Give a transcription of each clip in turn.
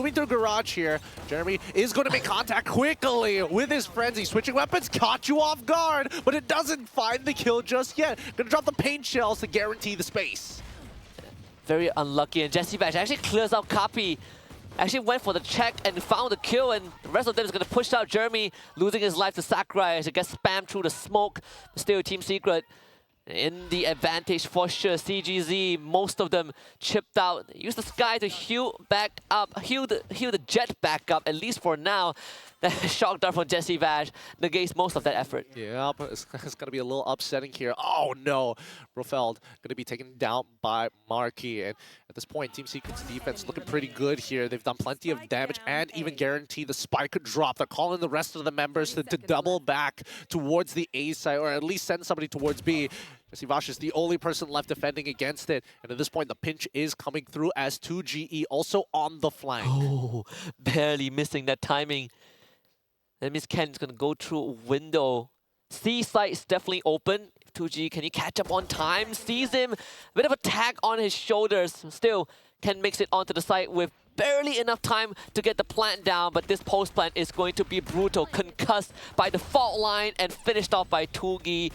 Moving through garage here, Jeremy is going to make contact quickly with his frenzy. Switching weapons caught you off guard, but it doesn't find the kill just yet. Going to drop the paint shells to guarantee the space. Very unlucky, and Jesse Bash actually clears out Copy. Actually went for the check and found the kill, and the rest of them is going to push out Jeremy, losing his life to Sakurai as it gets spammed through the smoke. Still, Team Secret in the advantage for sure. CGZ, most of them chipped out. Use the sky to heal back up, heal the jet back up, at least for now. That shock dart from Jesse Vash negates most of that effort. Yeah, but it's going to be a little upsetting here. Oh no, Rofeld going to be taken down by Marky. And at this point, Team Secret's defense looking pretty good here. They've done plenty of damage and even guaranteed the spike drop. They're calling the rest of the members to double back towards the A side, or at least send somebody towards B. Jesse Vash is the only person left defending against it. And at this point, the pinch is coming through as 2GE also on the flank. Oh, barely missing that timing. That means Ken's going to go through a window. C side is definitely open. 2G, can he catch up on time? Sees him. A bit of a tag on his shoulders. Still, Ken makes it onto the site with barely enough time to get the plant down, but this post plant is going to be brutal. Concussed by the fault line and finished off by 2G.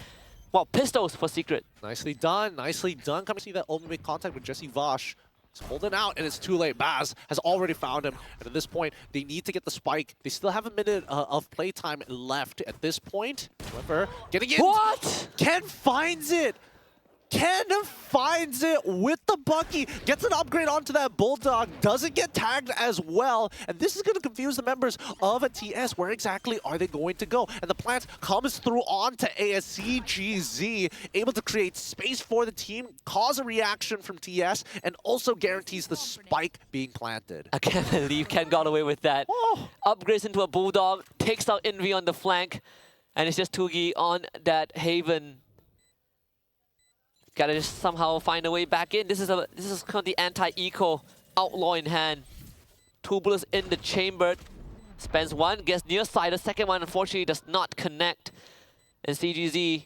Well, pistols for Secret. Nicely done, nicely done. Come and see that ultimate contact with Jesse Vash. He's holding out, and it's too late. Baz has already found him, and at this point, they need to get the spike. They still have a minute of playtime left at this point. However, getting in. What? Ken finds it. Ken finds it with the Bucky, gets an upgrade onto that Bulldog, doesn't get tagged as well, and this is going to confuse the members of a TS. Where exactly are they going to go? And the plant comes through onto ASCGZ, able to create space for the team, cause a reaction from TS, and also guarantees the spike being planted. I can't believe Ken got away with that. Oh. Upgrades into a Bulldog, takes out Envy on the flank, and it's just 2G on that Haven. Gotta just somehow find a way back in. This is kind of the anti-eco outlaw in hand. 2 bullets in the chamber. Spends one, gets near side. The second one unfortunately does not connect. And CGZ is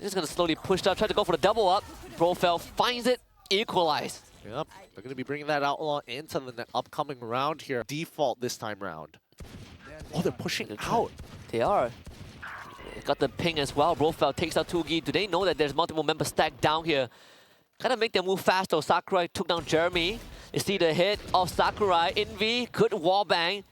just gonna slowly push up, try to go for the double up. Brofeld finds it, equalize. Yep, they're gonna be bringing that outlaw into the upcoming round here. Default this time round. Oh, they're pushing out. They are. Got the ping as well. Brofeld takes out 2G. Do they know that there's multiple members stacked down here? Gotta make them move fast though. Sakurai took down Jeremy. You see the hit of Sakurai. Envy, good wallbang.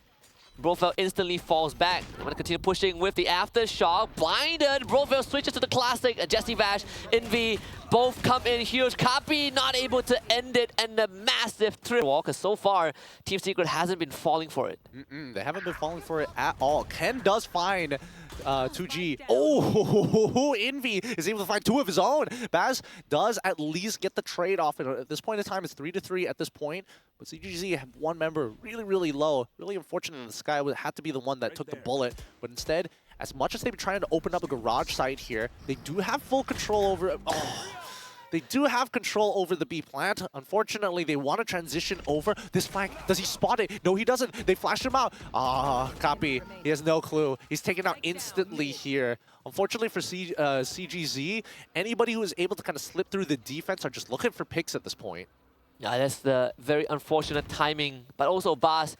Brofeld instantly falls back. I'm gonna continue pushing with the aftershock. Blinded. Brofeld switches to the classic. Jesse Vash, Envy, both come in huge. Copy not able to end it, and the massive thrill wall. Because so far, Team Secret hasn't been falling for it. They haven't been falling for it at all. Ken does find 2G. Oh, Envy is able to find 2 of his own. Baz does at least get the trade off. And at this point in time, it's 3-3 at this point. But CGZ had one member really, really low. Really unfortunate. The Sky had to be the one that took the bullet. But instead, as much as they've been trying to open up a garage site here, they do have full control over. They do have control over the B plant. Unfortunately, they want to transition over this flank. Does he spot it? No, he doesn't. They flashed him out. Copy. He has no clue. He's taken out instantly here. Unfortunately for CGZ, anybody who is able to kind of slip through the defense are just looking for picks at this point. Yeah, that's the very unfortunate timing. But also Bas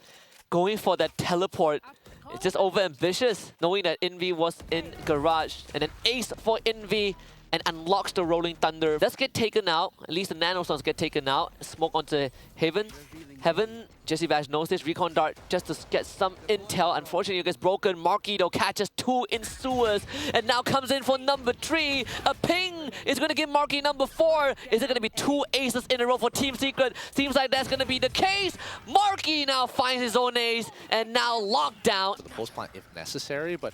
going for that teleport. It's just over-ambitious, knowing that Envy was in garage. And an ace for Envy and unlocks the Rolling Thunder. Let's get taken out. At least the nanostorms get taken out. Smoke onto Haven. Jesse Vash knows this. Recon Dart just to get some intel. Unfortunately, it gets broken. Marky though catches 2 in sewers and now comes in for number 3. A ping is going to give Marky number 4. Is it going to be 2 aces in a row for Team Secret? Seems like that's going to be the case. Marky now finds his own ace and now locked down. The post plant if necessary, but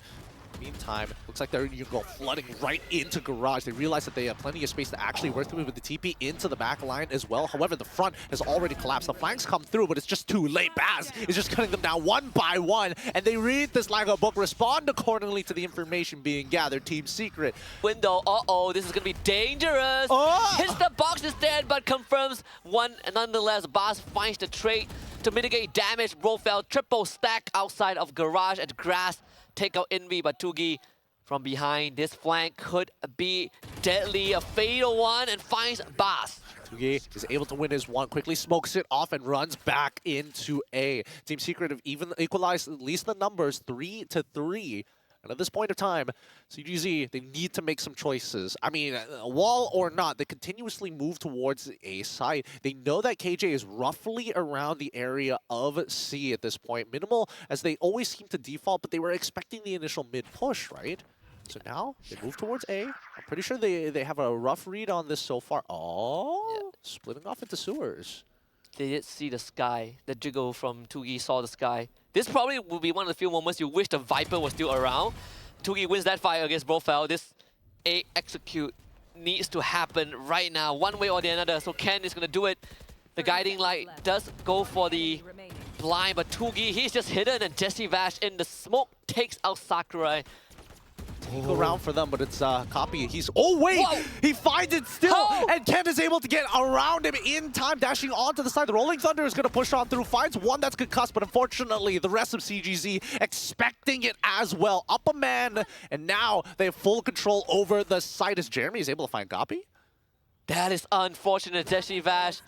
meantime, looks like they're you go flooding right into garage. They realize that they have plenty of space to actually work through with the TP into the back line as well. However, the front has already collapsed. The flanks come through, but it's just too late. Baz is just cutting them down one by one, and they read this Lego book, respond accordingly to the information being gathered. Team Secret. Window, this is going to be dangerous. Hits the box instead, but confirms one. And nonetheless, Baz finds the trade to mitigate damage. Brofeld triple stack outside of garage and grass. Take out Envy, but 2G from behind. This flank could be deadly. A fatal one and finds Bas. Tugi is able to win his one, quickly smokes it off and runs back into A. Team Secret have even equalized at least the numbers 3-3. And at this point of time, CGZ, they need to make some choices. I mean, wall or not, they continuously move towards the A side. They know that KJ is roughly around the area of C at this point. Minimal, as they always seem to default, but they were expecting the initial mid-push, right? So now they move towards A. I'm pretty sure they have a rough read on this so far. Oh, yeah. Splitting off into sewers. They did see the sky. The jiggle from Tugi saw the sky. This probably will be one of the few moments you wish the Viper was still around. Tugi wins that fight against Brofeld. This A execute needs to happen right now, one way or the other. So Ken is going to do it. The guiding light does go for the blind, but Tugi, he's just hidden, and Jesse Vash in the smoke takes out Sakurai. Go around for them, but it's Copy. He's wait! Whoa. He finds it still, and Ken is able to get around him in time, dashing onto the side. The Rolling Thunder is going to push on through, finds one that's concussed, but unfortunately, the rest of CGZ expecting it as well. Up a man, and now they have full control over the site as Jeremy is able to find Copy. That is unfortunate, Jesse Vash.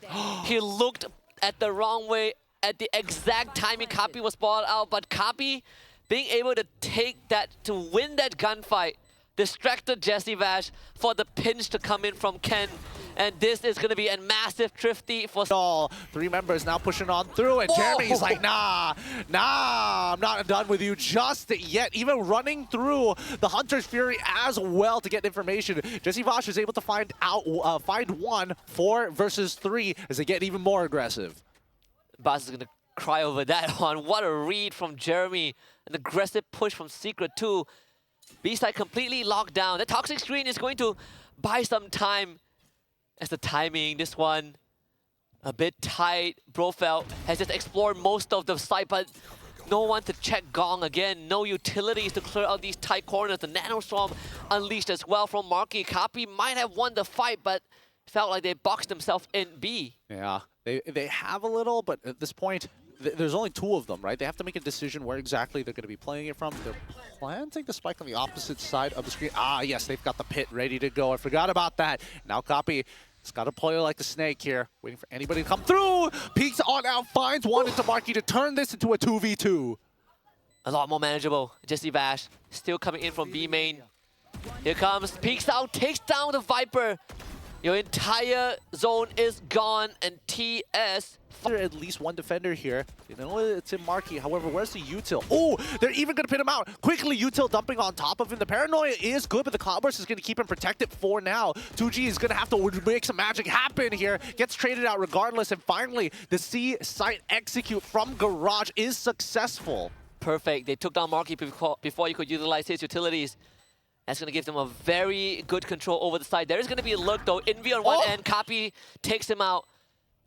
He looked at the wrong way at the exact timing Copy was spotted out, but Copy being able to take that, to win that gunfight, distracted Jesse Vash for the pinch to come in from Ken. And this is going to be a massive thrifty for all. Three members now pushing on through, and Jeremy's like, nah, I'm not done with you just yet. Even running through the Hunter's Fury as well to get information. Jesse Vash is able to find one, 4 versus 3 as they get even more aggressive. Bas is going to cry over that one. What a read from Jeremy. An aggressive push from Secret too. B-side completely locked down. The toxic screen is going to buy some time as the timing, this one, a bit tight. Brofeld has just explored most of the site, but no one to check Gong again. No utilities to clear out these tight corners. The Nanostorm unleashed as well from Marky. Copy might have won the fight, but felt like they boxed themselves in B. Yeah, they have a little, but at this point, there's only 2 of them, right? They have to make a decision where exactly they're going to be playing it from. They're planting the spike on the opposite side of the screen. Ah, yes, they've got the pit ready to go. I forgot about that. Now Copy, it's got to play like a snake here, waiting for anybody to come through. Peeks on out, finds one into Marky to turn this into a 2v2. A lot more manageable. Jesse Vash still coming in from B main. Here comes, peeks out, takes down the Viper. Your entire zone is gone, and TS... At least one defender here. You know it's in Marky. However, where's the util? Oh, they're even going to pin him out. Quickly, util dumping on top of him. The paranoia is good, but the Cloudburst is going to keep him protected for now. 2G is going to have to make some magic happen here. Gets traded out regardless, and finally, the C site execute from Garage is successful. Perfect. They took down Marky before you could utilize his utilities. That's going to give them a very good control over the side. There is going to be a look, though. Envy on one end. Copy takes him out.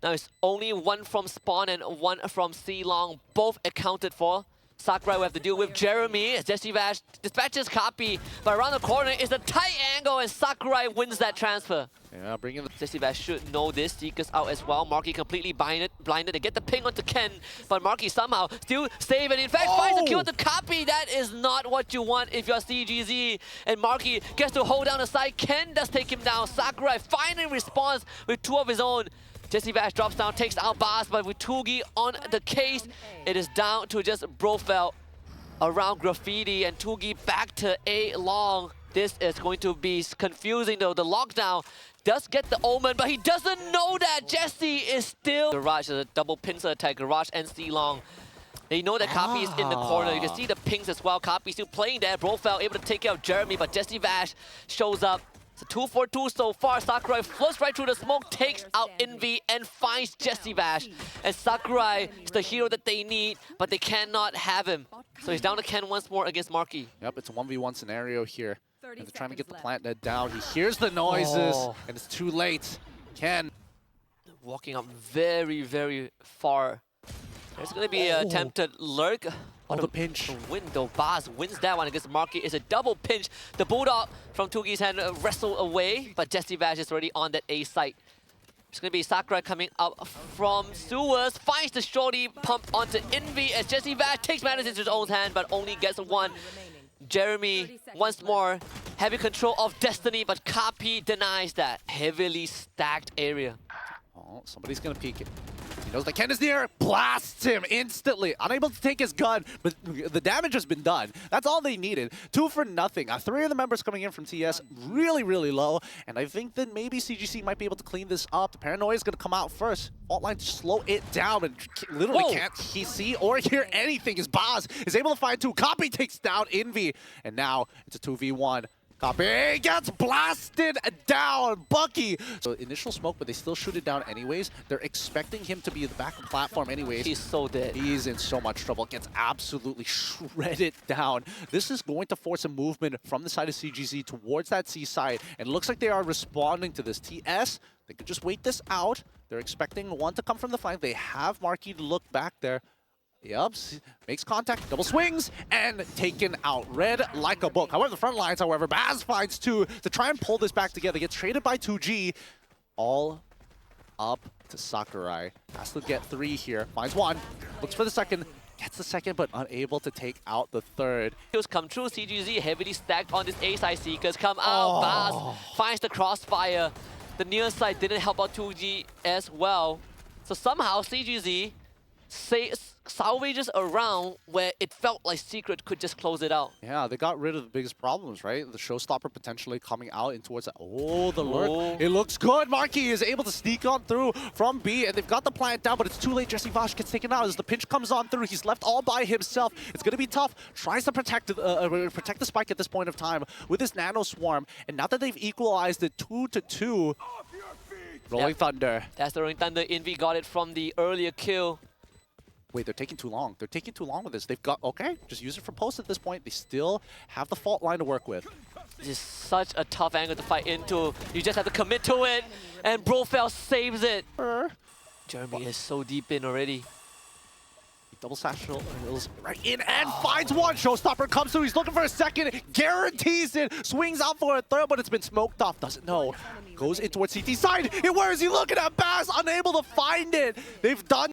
Now it's only 1 from spawn and 1 from C long, both accounted for. Sakurai will have to deal with Jeremy as Jesse Vash dispatches Copy, but around the corner is a tight angle and Sakurai wins that transfer. Yeah, bringing the... Jesse Vash should know this. Seeker's out as well. Marky completely blinded. They get the ping onto Ken, but Marky somehow still save and in fact finds the kill to Copy. That is not what you want if you're CGZ. And Marky gets to hold down the side. Ken does take him down. Sakurai finally responds with 2 of his own. Jesse Vash drops down, takes out Bas, but with Tugi on the case, it is down to just Brofeld around Graffiti and Tugi back to A long. This is going to be confusing though. The lockdown does get the Omen, but he doesn't know that Jesse is still... Garage is a double pincer attack, Garage and C long. They know that Copy is in the corner. You can see the pings as well. Copy still playing there. Brofeld able to take care of Jeremy, but Jesse Vash shows up. It's a 2 for 2 so far. Sakurai floats right through the smoke, takes out Envy, and finds Jesse Vash. And Sakurai is the hero that they need, but they cannot have him. So he's down to Ken once more against Marky. Yep, it's a 1v1 scenario here. And they're trying to get the plant net down. He hears the noises, and it's too late. Ken. Walking up very, very far. There's going to be an attempted lurk. On the pinch. Window. Bas wins that one against Marky. It's a double pinch. The Bulldog from Tugi's hand wrestled away, but Jesse Vash is already on that A site. It's going to be Sakurai coming up from sewers, finds the shorty pump onto Envy as Jesse Vash takes matters into his own hand, but only gets 1. Jeremy once more having control of Destiny, but Kapi denies that. Heavily stacked area. Oh, somebody's gonna peek it. He knows that Ken is near, blasts him instantly. Unable to take his gun, but the damage has been done. That's all they needed. 2 for nothing. 3 of the members coming in from TS, really, really low. And I think that maybe CGC might be able to clean this up. The paranoia is gonna come out first. Fault line to slow it down, and literally can't he see or hear anything as Baz is able to find 2. Copy takes down Envy, and now it's a 2v1. Copy gets blasted down, Bucky. So initial smoke, but they still shoot it down anyways. They're expecting him to be the back of the platform anyways. He's so dead. He's in so much trouble. Gets absolutely shredded down. This is going to force a movement from the side of CGZ towards that C side. And it looks like they are responding to this. TS, they could just wait this out. They're expecting one to come from the flank. They have Marquis to look back there. Yep, makes contact, double swings, and taken out. Red like a book. However, the front lines, however, Baz finds 2 to try and pull this back together. Gets traded by 2G. All up to Sakurai. Has to get 3 here. Finds 1. Looks for the second. Gets the second, but unable to take out the third. Kills come true. CGZ heavily stacked on this A side. Seekers come out. Baz finds the crossfire. The near side didn't help out 2G as well. So somehow CGZ salvages a round where it felt like Secret could just close it out. Yeah, they got rid of the biggest problems, right? The showstopper potentially coming out in towards that. Oh, the lurk. It looks good. Marquis is able to sneak on through from B, and they've got the plant down, but it's too late. Jesse Vosh gets taken out as the pinch comes on through. He's left all by himself. It's going to be tough. Tries to protect the spike at this point of time with his nano swarm, and now that they've equalized it 2-2, Rolling Thunder. That's the Rolling Thunder. Envy got it from the earlier kill. Wait, they're taking too long. They're taking too long with this. They've got, okay, just use it for post at this point. They still have the fault line to work with. This is such a tough angle to fight into. You just have to commit to it, and Brofeld saves it. Jeremy is so deep in already. Double satchel right in and finds 1. Showstopper comes through. He's looking for a second. Guarantees it. Swings out for a third, but it's been smoked off. Doesn't know. Goes in towards CT side. And where is he looking at? Baz unable to find it. They've done